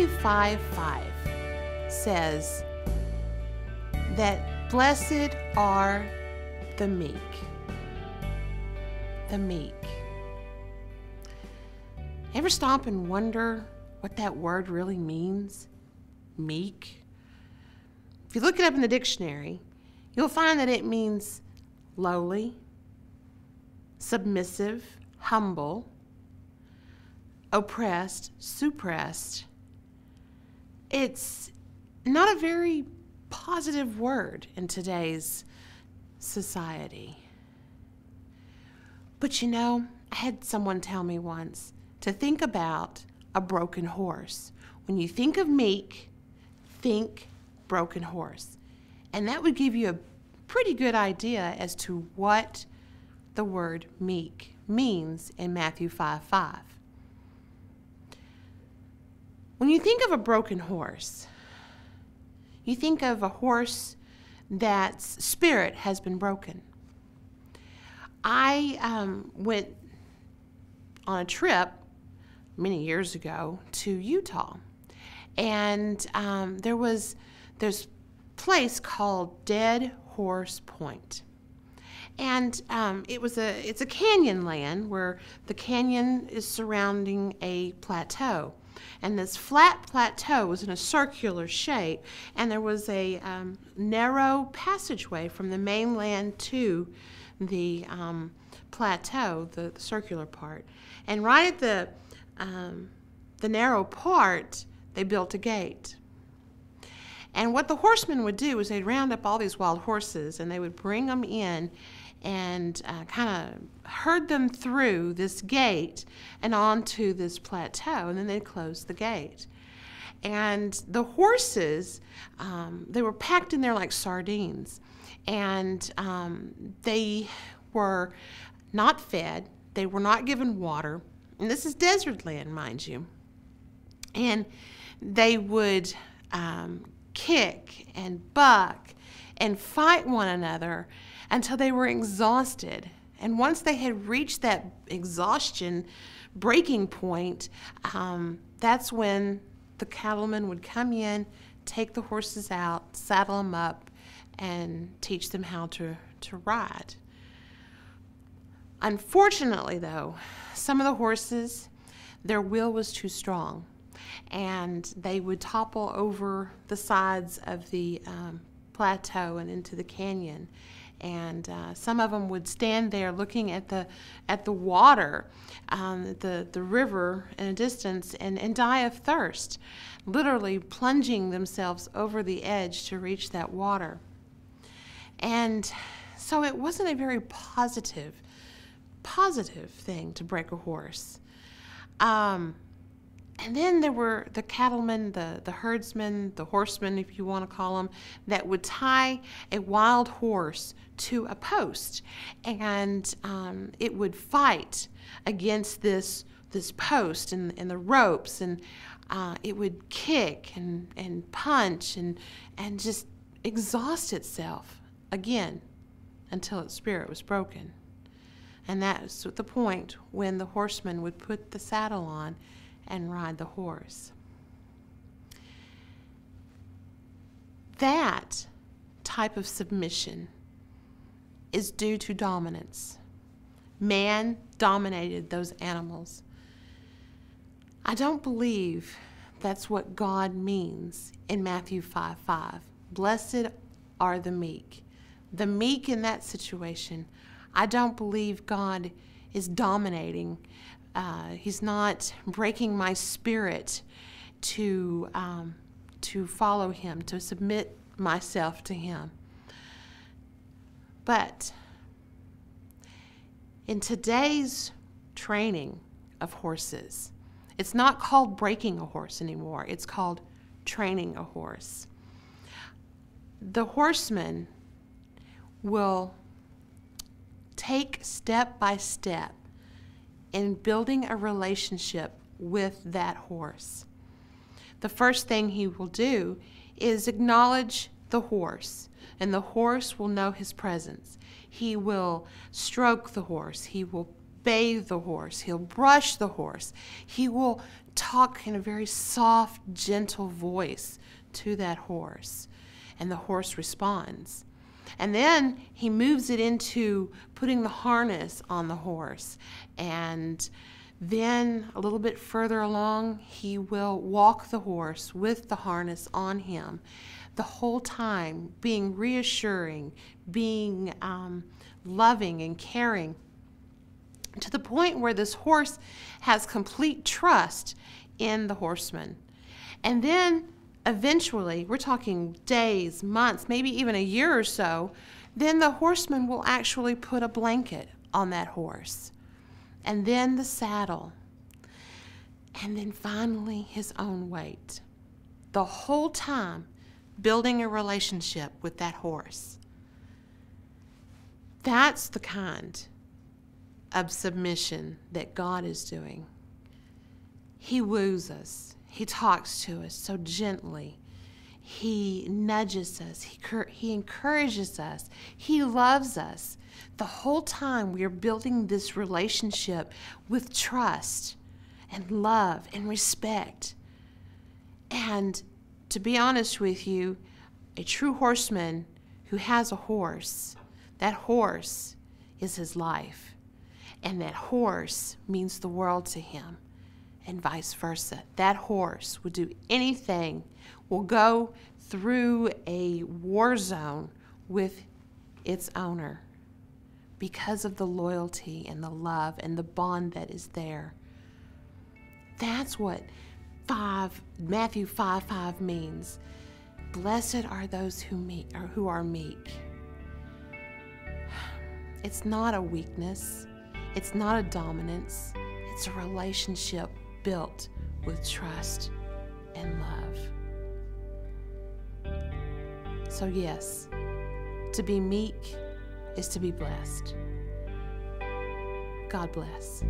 Matthew 5:5 says that blessed are the meek. The meek. Ever stop and wonder what that word really means? Meek. If you look it up in the dictionary, you'll find that it means lowly, submissive, humble, oppressed, suppressed. It's not a very positive word in today's society. But you know, I had someone tell me once to think about a broken horse. When you think of meek, think broken horse. And that would give you a pretty good idea as to what the word meek means in Matthew 5:5. When you think of a broken horse, you think of a horse that's spirit has been broken. I went on a trip many years ago to Utah, and there's a place called Dead Horse Point. And it's a canyon land where the canyon is surrounding a plateau. And this flat plateau was in a circular shape, and there was a narrow passageway from the mainland to the plateau, the circular part. And right at the narrow part, they built a gate. And what the horsemen would do is they'd round up all these wild horses, and they would bring them in and kind of herd them through this gate and onto this plateau, and then they'd close the gate. And the horses, they were packed in there like sardines, and they were not fed, they were not given water, and this is desert land, mind you. And they would kick and buck and fight one another until they were exhausted. And once they had reached that exhaustion breaking point, that's when the cattlemen would come in, take the horses out, saddle them up, and teach them how to ride. Unfortunately, though, some of the horses, their will was too strong, and they would topple over the sides of the plateau and into the canyon. And some of them would stand there looking at the water, the river in a distance, and die of thirst, literally plunging themselves over the edge to reach that water. And so it wasn't a very positive thing to break a horse. And then there were the cattlemen, the herdsmen, the horsemen, if you want to call them, that would tie a wild horse to a post, and it would fight against this post and the ropes, and it would kick and punch and just exhaust itself again until its spirit was broken. And that was the point when the horseman would put the saddle on and ride the horse. That type of submission is due to dominance. Man dominated those animals. I don't believe that's what God means in Matthew 5:5. Blessed are the meek. The meek in that situation, I don't believe God is dominating. He's not breaking my spirit to follow him, to submit myself to him. But in today's training of horses, it's not called breaking a horse anymore. It's called training a horse. The horseman will take step by step in building a relationship with that horse. The first thing he will do is acknowledge the horse, and the horse will know his presence. He will stroke the horse. He will bathe the horse. He'll brush the horse. He will talk in a very soft, gentle voice to that horse, and the horse responds. And then he moves it into putting the harness on the horse. And then a little bit further along, he will walk the horse with the harness on him, the whole time being reassuring, being loving and caring, to the point where this horse has complete trust in the horseman. And then eventually, we're talking days, months, maybe even a year or so, then the horseman will actually put a blanket on that horse, and then the saddle, and then finally his own weight. The whole time building a relationship with that horse. That's the kind of submission that God is doing. He woos us. He talks to us so gently. He nudges us. He encourages us. He loves us. The whole time we are building this relationship with trust and love and respect. And to be honest with you, a true horseman who has a horse, that horse is his life. And that horse means the world to him, and vice versa. That horse will do anything, will go through a war zone with its owner because of the loyalty and the love and the bond that is there. That's what Matthew 5:5 means. Blessed are those who are meek. It's not a weakness. It's not a dominance. It's a relationship built with trust and love. So yes, to be meek is to be blessed. God bless.